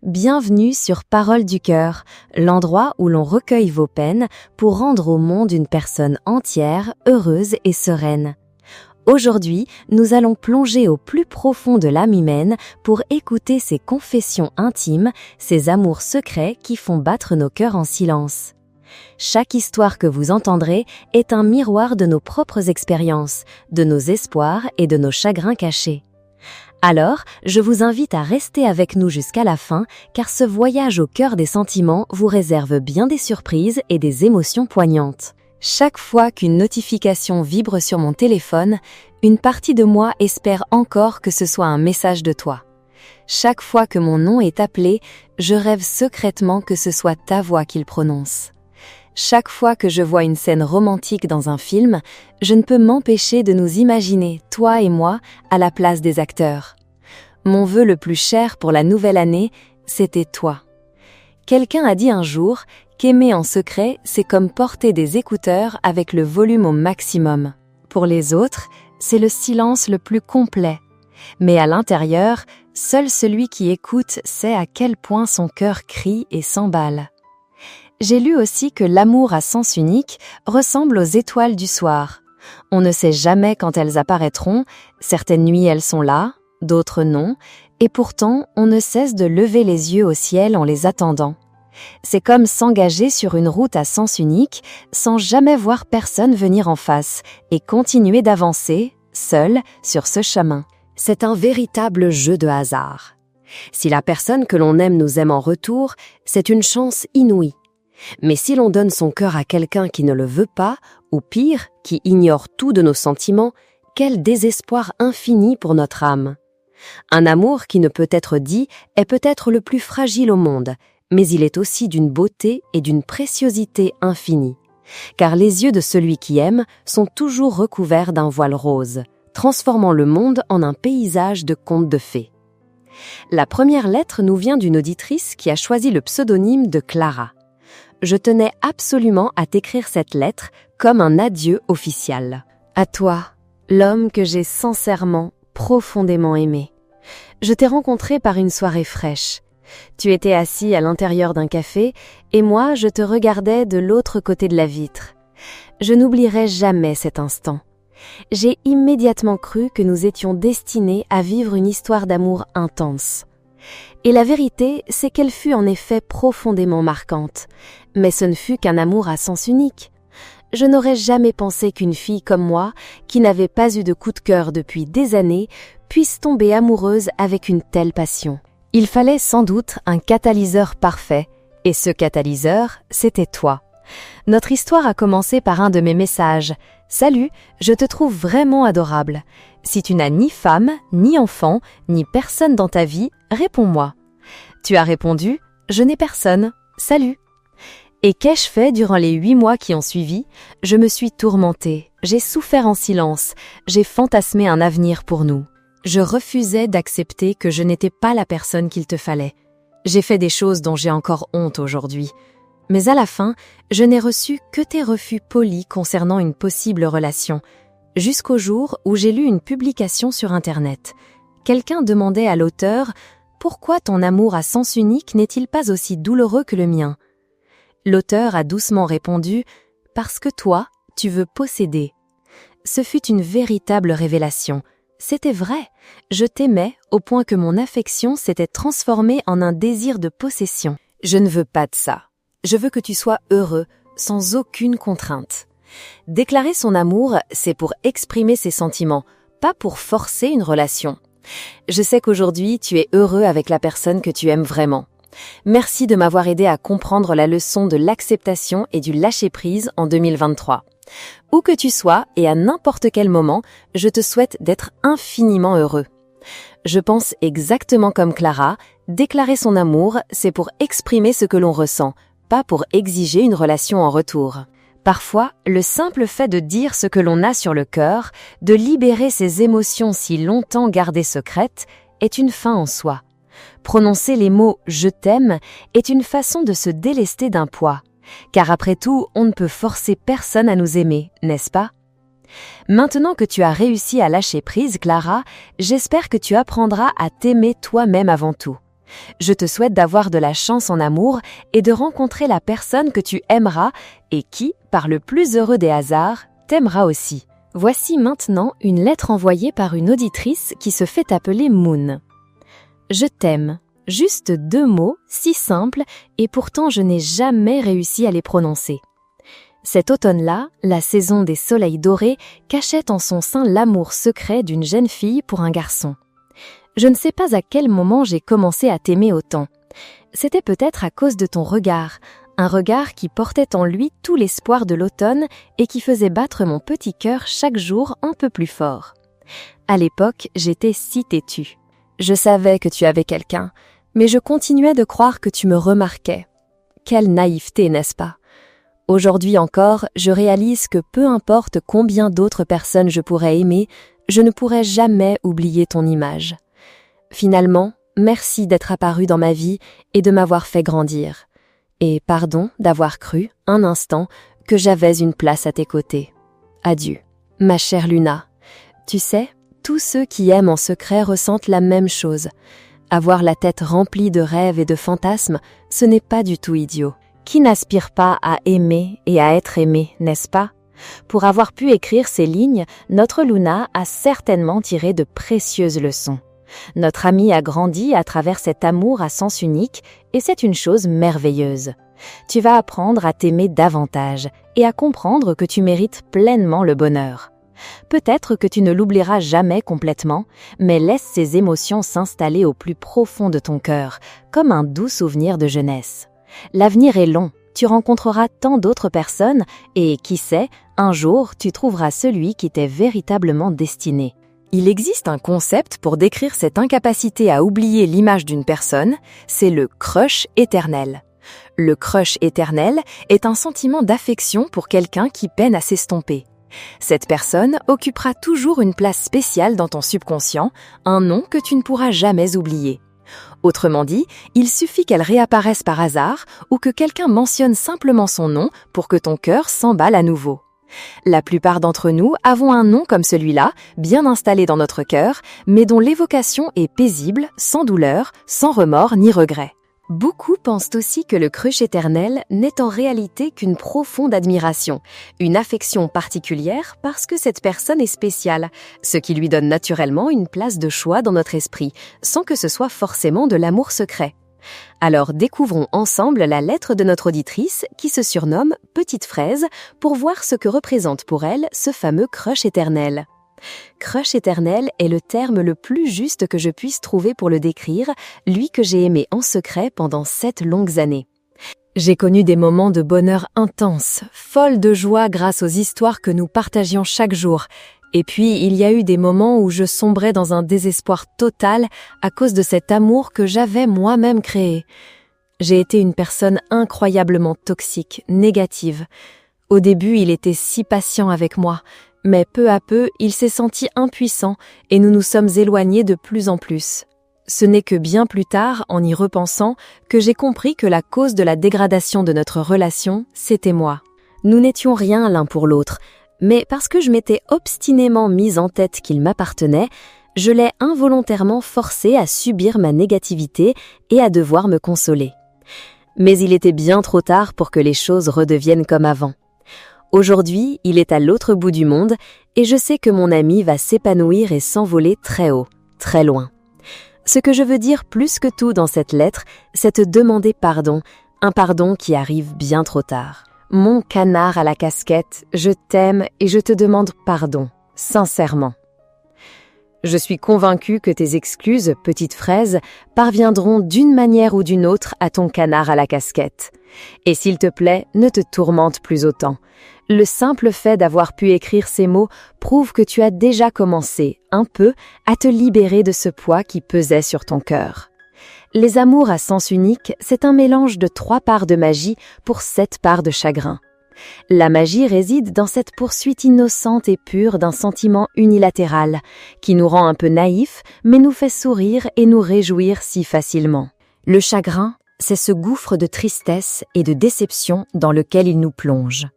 Bienvenue sur Parole du cœur, l'endroit où l'on recueille vos peines pour rendre au monde une personne entière, heureuse et sereine. Aujourd'hui, nous allons plonger au plus profond de l'âme humaine pour écouter ces confessions intimes, ces amours secrets qui font battre nos cœurs en silence. Chaque histoire que vous entendrez est un miroir de nos propres expériences, de nos espoirs et de nos chagrins cachés. Alors, je vous invite à rester avec nous jusqu'à la fin, car ce voyage au cœur des sentiments vous réserve bien des surprises et des émotions poignantes. Chaque fois qu'une notification vibre sur mon téléphone, une partie de moi espère encore que ce soit un message de toi. Chaque fois que mon nom est appelé, je rêve secrètement que ce soit ta voix qu'il prononce. Chaque fois que je vois une scène romantique dans un film, je ne peux m'empêcher de nous imaginer, toi et moi, à la place des acteurs. Mon vœu le plus cher pour la nouvelle année, c'était toi. Quelqu'un a dit un jour qu'aimer en secret, c'est comme porter des écouteurs avec le volume au maximum. Pour les autres, c'est le silence le plus complet. Mais à l'intérieur, seul celui qui écoute sait à quel point son cœur crie et s'emballe. J'ai lu aussi que l'amour à sens unique ressemble aux étoiles du soir. On ne sait jamais quand elles apparaîtront, certaines nuits elles sont là, d'autres non, et pourtant on ne cesse de lever les yeux au ciel en les attendant. C'est comme s'engager sur une route à sens unique sans jamais voir personne venir en face et continuer d'avancer, seul, sur ce chemin. C'est un véritable jeu de hasard. Si la personne que l'on aime nous aime en retour, c'est une chance inouïe. Mais si l'on donne son cœur à quelqu'un qui ne le veut pas, ou pire, qui ignore tout de nos sentiments, quel désespoir infini pour notre âme. Un amour qui ne peut être dit est peut-être le plus fragile au monde, mais il est aussi d'une beauté et d'une préciosité infinie. Car les yeux de celui qui aime sont toujours recouverts d'un voile rose, transformant le monde en un paysage de contes de fées. La première lettre nous vient d'une auditrice qui a choisi le pseudonyme de Clara. Je tenais absolument à t'écrire cette lettre comme un adieu officiel. À toi, l'homme que j'ai sincèrement, profondément aimé. Je t'ai rencontré par une soirée fraîche. Tu étais assis à l'intérieur d'un café et moi, je te regardais de l'autre côté de la vitre. Je n'oublierai jamais cet instant. J'ai immédiatement cru que nous étions destinés à vivre une histoire d'amour intense. Et la vérité, c'est qu'elle fut en effet profondément marquante. Mais ce ne fut qu'un amour à sens unique. Je n'aurais jamais pensé qu'une fille comme moi, qui n'avait pas eu de coup de cœur depuis des années, puisse tomber amoureuse avec une telle passion. Il fallait sans doute un catalyseur parfait, et ce catalyseur, c'était toi. Notre histoire a commencé par un de mes messages. « Salut, je te trouve vraiment adorable. Si tu n'as ni femme, ni enfant, ni personne dans ta vie, réponds-moi. » Tu as répondu « Je n'ai personne. Salut. » Et qu'ai-je fait durant les 8 mois qui ont suivi? Je me suis tourmentée, j'ai souffert en silence, j'ai fantasmé un avenir pour nous. Je refusais d'accepter que je n'étais pas la personne qu'il te fallait. J'ai fait des choses dont j'ai encore honte aujourd'hui. Mais à la fin, je n'ai reçu que tes refus polis concernant une possible relation, jusqu'au jour où j'ai lu une publication sur Internet. Quelqu'un demandait à l'auteur « Pourquoi ton amour à sens unique n'est-il pas aussi douloureux que le mien ?» L'auteur a doucement répondu « Parce que toi, tu veux posséder. » Ce fut une véritable révélation. C'était vrai, je t'aimais au point que mon affection s'était transformée en un désir de possession. Je ne veux pas de ça. Je veux que tu sois heureux, sans aucune contrainte. Déclarer son amour, c'est pour exprimer ses sentiments, pas pour forcer une relation. Je sais qu'aujourd'hui, tu es heureux avec la personne que tu aimes vraiment. Merci de m'avoir aidé à comprendre la leçon de l'acceptation et du lâcher-prise en 2023. Où que tu sois et à n'importe quel moment, je te souhaite d'être infiniment heureux. Je pense exactement comme Clara, déclarer son amour, c'est pour exprimer ce que l'on ressent, pas pour exiger une relation en retour. Parfois, le simple fait de dire ce que l'on a sur le cœur, de libérer ses émotions si longtemps gardées secrètes, est une fin en soi. Prononcer les mots « je t'aime » est une façon de se délester d'un poids. Car après tout, on ne peut forcer personne à nous aimer, n'est-ce pas? Maintenant que tu as réussi à lâcher prise, Clara, j'espère que tu apprendras à t'aimer toi-même avant tout. Je te souhaite d'avoir de la chance en amour et de rencontrer la personne que tu aimeras et qui, par le plus heureux des hasards, t'aimera aussi. Voici maintenant une lettre envoyée par une auditrice qui se fait appeler Moon. Je t'aime. Juste 2 mots, si simples, et pourtant je n'ai jamais réussi à les prononcer. Cet automne-là, la saison des soleils dorés cachait en son sein l'amour secret d'une jeune fille pour un garçon. Je ne sais pas à quel moment j'ai commencé à t'aimer autant. C'était peut-être à cause de ton regard, un regard qui portait en lui tout l'espoir de l'automne et qui faisait battre mon petit cœur chaque jour un peu plus fort. À l'époque, j'étais si têtue. Je savais que tu avais quelqu'un, mais je continuais de croire que tu me remarquais. Quelle naïveté, n'est-ce pas? Aujourd'hui encore, je réalise que peu importe combien d'autres personnes je pourrais aimer, je ne pourrai jamais oublier ton image. Finalement, merci d'être apparu dans ma vie et de m'avoir fait grandir. Et pardon d'avoir cru, un instant, que j'avais une place à tes côtés. Adieu, ma chère Luna. Tu sais, tous ceux qui aiment en secret ressentent la même chose. Avoir la tête remplie de rêves et de fantasmes, ce n'est pas du tout idiot. Qui n'aspire pas à aimer et à être aimé, n'est-ce pas? Pour avoir pu écrire ces lignes, notre Luna a certainement tiré de précieuses leçons. Notre amie a grandi à travers cet amour à sens unique et c'est une chose merveilleuse. Tu vas apprendre à t'aimer davantage et à comprendre que tu mérites pleinement le bonheur. Peut-être que tu ne l'oublieras jamais complètement, mais laisse ces émotions s'installer au plus profond de ton cœur, comme un doux souvenir de jeunesse. L'avenir est long, tu rencontreras tant d'autres personnes et, qui sait, un jour tu trouveras celui qui t'est véritablement destiné. Il existe un concept pour décrire cette incapacité à oublier l'image d'une personne, c'est le crush éternel. Le crush éternel est un sentiment d'affection pour quelqu'un qui peine à s'estomper. Cette personne occupera toujours une place spéciale dans ton subconscient, un nom que tu ne pourras jamais oublier. Autrement dit, il suffit qu'elle réapparaisse par hasard ou que quelqu'un mentionne simplement son nom pour que ton cœur s'emballe à nouveau. La plupart d'entre nous avons un nom comme celui-là, bien installé dans notre cœur, mais dont l'évocation est paisible, sans douleur, sans remords ni regret. Beaucoup pensent aussi que le crush éternel n'est en réalité qu'une profonde admiration, une affection particulière parce que cette personne est spéciale, ce qui lui donne naturellement une place de choix dans notre esprit, sans que ce soit forcément de l'amour secret. Alors découvrons ensemble la lettre de notre auditrice qui se surnomme Petite Fraise pour voir ce que représente pour elle ce fameux crush éternel. Crush éternel est le terme le plus juste que je puisse trouver pour le décrire, lui que j'ai aimé en secret pendant 7 longues années. J'ai connu des moments de bonheur intense, folle de joie grâce aux histoires que nous partagions chaque jour. Et puis, il y a eu des moments où je sombrais dans un désespoir total à cause de cet amour que j'avais moi-même créé. J'ai été une personne incroyablement toxique, négative. Au début, il était si patient avec moi, mais peu à peu, il s'est senti impuissant et nous nous sommes éloignés de plus en plus. Ce n'est que bien plus tard, en y repensant, que j'ai compris que la cause de la dégradation de notre relation, c'était moi. Nous n'étions rien l'un pour l'autre, mais parce que je m'étais obstinément mise en tête qu'il m'appartenait, je l'ai involontairement forcé à subir ma négativité et à devoir me consoler. Mais il était bien trop tard pour que les choses redeviennent comme avant. Aujourd'hui, il est à l'autre bout du monde et je sais que mon ami va s'épanouir et s'envoler très haut, très loin. Ce que je veux dire plus que tout dans cette lettre, c'est te demander pardon, un pardon qui arrive bien trop tard. Mon canard à la casquette, je t'aime et je te demande pardon, sincèrement. Je suis convaincue que tes excuses, petite fraise, parviendront d'une manière ou d'une autre à ton canard à la casquette. Et s'il te plaît, ne te tourmente plus autant. Le simple fait d'avoir pu écrire ces mots prouve que tu as déjà commencé, un peu, à te libérer de ce poids qui pesait sur ton cœur. Les amours à sens unique, c'est un mélange de 3 parts de magie pour 7 parts de chagrin. La magie réside dans cette poursuite innocente et pure d'un sentiment unilatéral, qui nous rend un peu naïfs, mais nous fait sourire et nous réjouir si facilement. Le chagrin, c'est ce gouffre de tristesse et de déception dans lequel il nous plonge.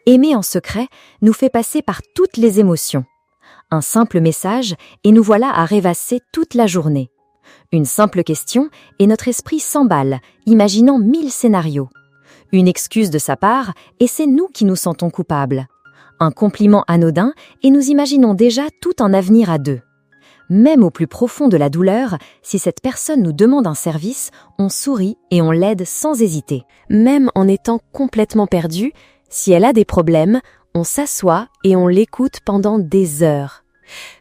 Aimer en secret nous fait passer par toutes les émotions. Un simple message et nous voilà à rêvasser toute la journée. Une simple question et notre esprit s'emballe, imaginant 1000 scénarios. Une excuse de sa part et c'est nous qui nous sentons coupables. Un compliment anodin et nous imaginons déjà tout un avenir à deux. Même au plus profond de la douleur, si cette personne nous demande un service, on sourit et on l'aide sans hésiter. Même en étant complètement perdu, si elle a des problèmes, on s'assoit et on l'écoute pendant des heures.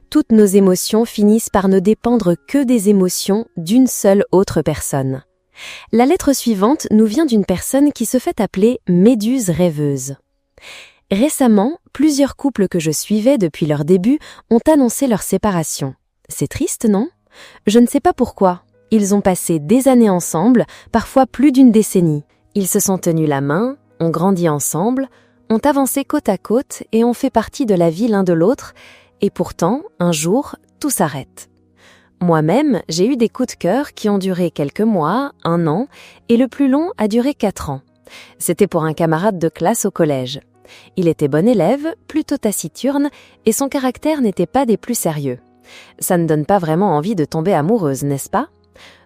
Toutes nos émotions finissent par ne dépendre que des émotions d'une seule autre personne. La lettre suivante nous vient d'une personne qui se fait appeler Méduse rêveuse. Récemment, plusieurs couples que je suivais depuis leur début ont annoncé leur séparation. C'est triste, non? Je ne sais pas pourquoi. Ils ont passé des années ensemble, parfois plus d'une décennie. Ils se sont tenus la main, ont grandi ensemble, ont avancé côte à côte et ont fait partie de la vie l'un de l'autre, et pourtant, un jour, tout s'arrête. Moi-même, j'ai eu des coups de cœur qui ont duré quelques mois, 1 an, et le plus long a duré 4 ans. C'était pour un camarade de classe au collège. Il était bon élève, plutôt taciturne, et son caractère n'était pas des plus sérieux. Ça ne donne pas vraiment envie de tomber amoureuse, n'est-ce pas?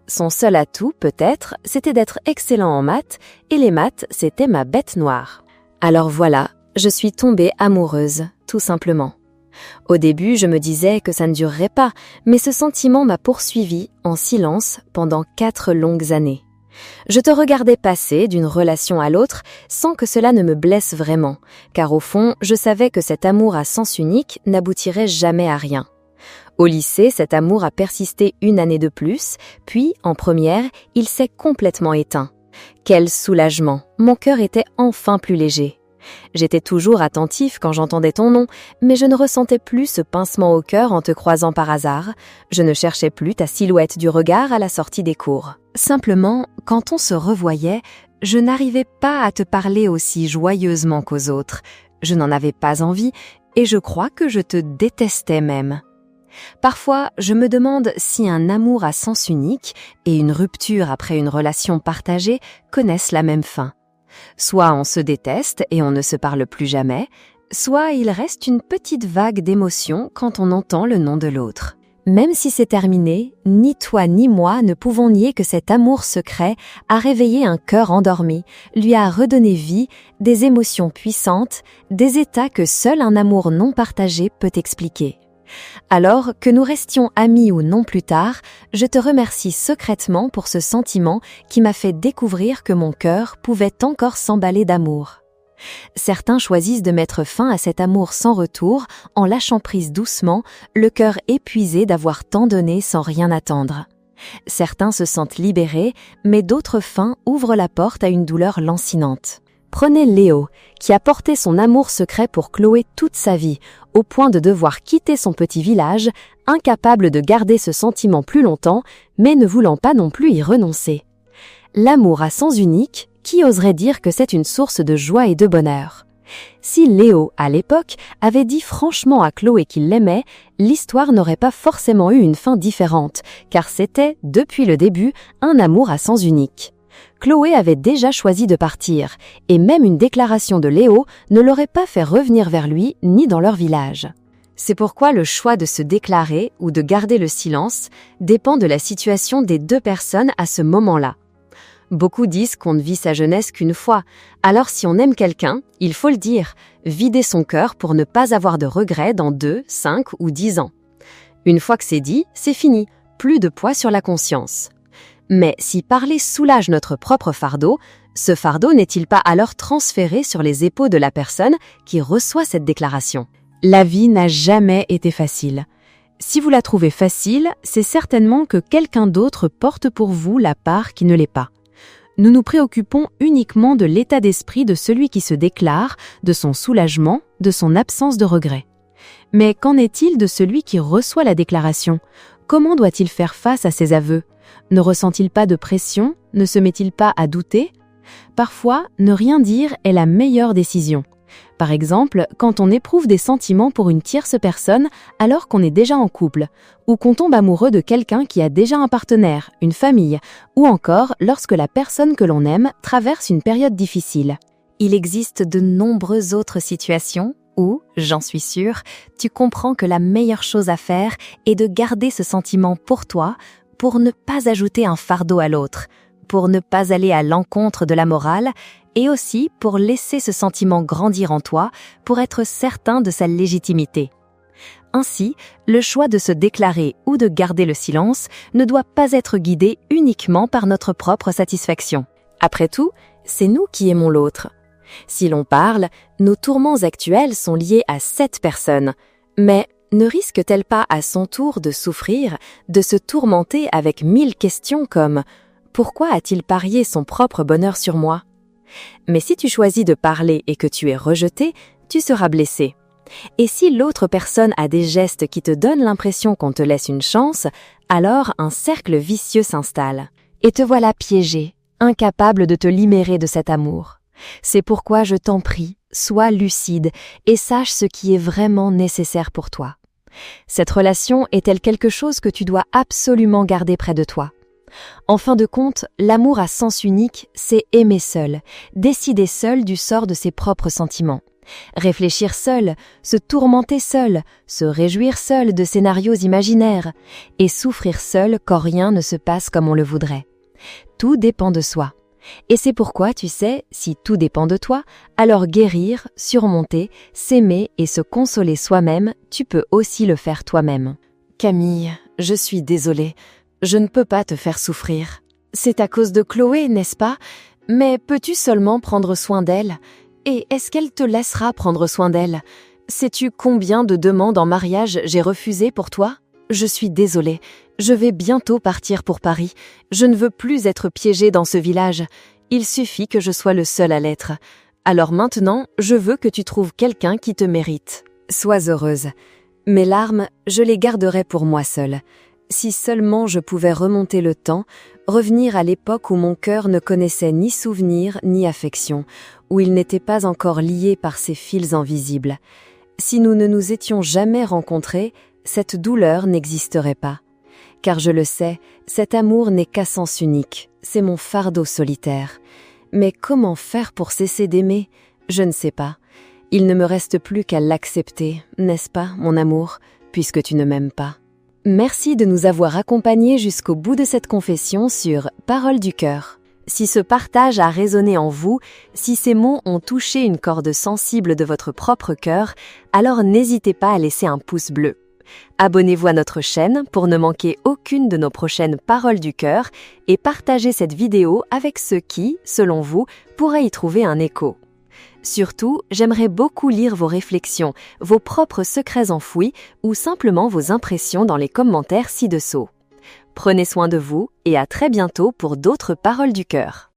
Son seul atout, peut-être, c'était d'être excellent en maths, et les maths, c'était ma bête noire. Alors voilà, je suis tombée amoureuse, tout simplement. Au début, je me disais que ça ne durerait pas, mais ce sentiment m'a poursuivie en silence pendant 4 longues années. Je te regardais passer d'une relation à l'autre sans que cela ne me blesse vraiment, car au fond, je savais que cet amour à sens unique n'aboutirait jamais à rien. Au lycée, cet amour a persisté 1 année de plus, puis, en première, il s'est complètement éteint. Quel soulagement! Mon cœur était enfin plus léger. J'étais toujours attentif quand j'entendais ton nom, mais je ne ressentais plus ce pincement au cœur en te croisant par hasard. Je ne cherchais plus ta silhouette du regard à la sortie des cours. Simplement, quand on se revoyait, je n'arrivais pas à te parler aussi joyeusement qu'aux autres. Je n'en avais pas envie, et je crois que je te détestais même. Parfois, je me demande si un amour à sens unique et une rupture après une relation partagée connaissent la même fin. Soit on se déteste et on ne se parle plus jamais, soit il reste une petite vague d'émotion quand on entend le nom de l'autre. Même si c'est terminé, ni toi ni moi ne pouvons nier que cet amour secret a réveillé un cœur endormi, lui a redonné vie, des émotions puissantes, des états que seul un amour non partagé peut expliquer. Alors que nous restions amis ou non plus tard, je te remercie secrètement pour ce sentiment qui m'a fait découvrir que mon cœur pouvait encore s'emballer d'amour. Certains choisissent de mettre fin à cet amour sans retour en lâchant prise doucement, le cœur épuisé d'avoir tant donné sans rien attendre. Certains se sentent libérés, mais d'autres fins ouvrent la porte à une douleur lancinante. Prenez Léo, qui a porté son amour secret pour Chloé toute sa vie, au point de devoir quitter son petit village, incapable de garder ce sentiment plus longtemps, mais ne voulant pas non plus y renoncer. L'amour à sens unique, qui oserait dire que c'est une source de joie et de bonheur? Si Léo, à l'époque, avait dit franchement à Chloé qu'il l'aimait, l'histoire n'aurait pas forcément eu une fin différente, car c'était, depuis le début, un amour à sens unique. Chloé avait déjà choisi de partir, et même une déclaration de Léo ne l'aurait pas fait revenir vers lui ni dans leur village. C'est pourquoi le choix de se déclarer ou de garder le silence dépend de la situation des 2 personnes à ce moment-là. Beaucoup disent qu'on ne vit sa jeunesse qu'une fois, alors si on aime quelqu'un, il faut le dire, vider son cœur pour ne pas avoir de regrets dans 2, 5 ou 10 ans. Une fois que c'est dit, c'est fini, plus de poids sur la conscience. Mais si parler soulage notre propre fardeau, ce fardeau n'est-il pas alors transféré sur les épaules de la personne qui reçoit cette déclaration? La vie n'a jamais été facile. Si vous la trouvez facile, c'est certainement que quelqu'un d'autre porte pour vous la part qui ne l'est pas. Nous nous préoccupons uniquement de l'état d'esprit de celui qui se déclare, de son soulagement, de son absence de regret. Mais qu'en est-il de celui qui reçoit la déclaration? Comment doit-il faire face à ses aveux? Ne ressent-il pas de pression? Ne se met-il pas à douter? Parfois, ne rien dire est la meilleure décision. Par exemple, quand on éprouve des sentiments pour une tierce personne alors qu'on est déjà en couple, ou qu'on tombe amoureux de quelqu'un qui a déjà un partenaire, une famille, ou encore lorsque la personne que l'on aime traverse une période difficile. Il existe de nombreuses autres situations où, j'en suis sûre, tu comprends que la meilleure chose à faire est de garder ce sentiment pour toi, pour ne pas ajouter un fardeau à l'autre, pour ne pas aller à l'encontre de la morale et aussi pour laisser ce sentiment grandir en toi pour être certain de sa légitimité. Ainsi, le choix de se déclarer ou de garder le silence ne doit pas être guidé uniquement par notre propre satisfaction. Après tout, c'est nous qui aimons l'autre. Si l'on parle, nos tourments actuels sont liés à cette personne, mais ne risque-t-elle pas à son tour de souffrir, de se tourmenter avec 1000 questions comme « Pourquoi a-t-il parié son propre bonheur sur moi ?» Mais si tu choisis de parler et que tu es rejeté, tu seras blessé. Et si l'autre personne a des gestes qui te donnent l'impression qu'on te laisse une chance, alors un cercle vicieux s'installe. Et te voilà piégé, incapable de te libérer de cet amour. C'est pourquoi je t'en prie, sois lucide et sache ce qui est vraiment nécessaire pour toi. Cette relation est-elle quelque chose que tu dois absolument garder près de toi? En fin de compte, l'amour à sens unique, c'est aimer seul, décider seul du sort de ses propres sentiments. Réfléchir seul, se tourmenter seul, se réjouir seul de scénarios imaginaires et souffrir seul quand rien ne se passe comme on le voudrait. Tout dépend de soi. Et c'est pourquoi, tu sais, si tout dépend de toi, alors guérir, surmonter, s'aimer et se consoler soi-même, tu peux aussi le faire toi-même. Camille, je suis désolée, je ne peux pas te faire souffrir. C'est à cause de Chloé, n'est-ce pas? Mais peux-tu seulement prendre soin d'elle? Et est-ce qu'elle te laissera prendre soin d'elle? Sais-tu combien de demandes en mariage j'ai refusées pour toi? Je suis désolée, je vais bientôt partir pour Paris. Je ne veux plus être piégée dans ce village. Il suffit que je sois le seul à l'être. Alors maintenant, je veux que tu trouves quelqu'un qui te mérite. Sois heureuse. Mes larmes, je les garderai pour moi seule. Si seulement je pouvais remonter le temps, revenir à l'époque où mon cœur ne connaissait ni souvenir ni affection, où il n'était pas encore lié par ces fils invisibles. Si nous ne nous étions jamais rencontrés, cette douleur n'existerait pas. Car je le sais, cet amour n'est qu'à sens unique, c'est mon fardeau solitaire. Mais comment faire pour cesser d'aimer? Je ne sais pas. Il ne me reste plus qu'à l'accepter, n'est-ce pas, mon amour, puisque tu ne m'aimes pas. Merci de nous avoir accompagnés jusqu'au bout de cette confession sur Parole du cœur. Si ce partage a résonné en vous, si ces mots ont touché une corde sensible de votre propre cœur, alors n'hésitez pas à laisser un pouce bleu. Abonnez-vous à notre chaîne pour ne manquer aucune de nos prochaines Paroles du cœur et partagez cette vidéo avec ceux qui, selon vous, pourraient y trouver un écho. Surtout, j'aimerais beaucoup lire vos réflexions, vos propres secrets enfouis ou simplement vos impressions dans les commentaires ci-dessous. Prenez soin de vous et à très bientôt pour d'autres Paroles du cœur.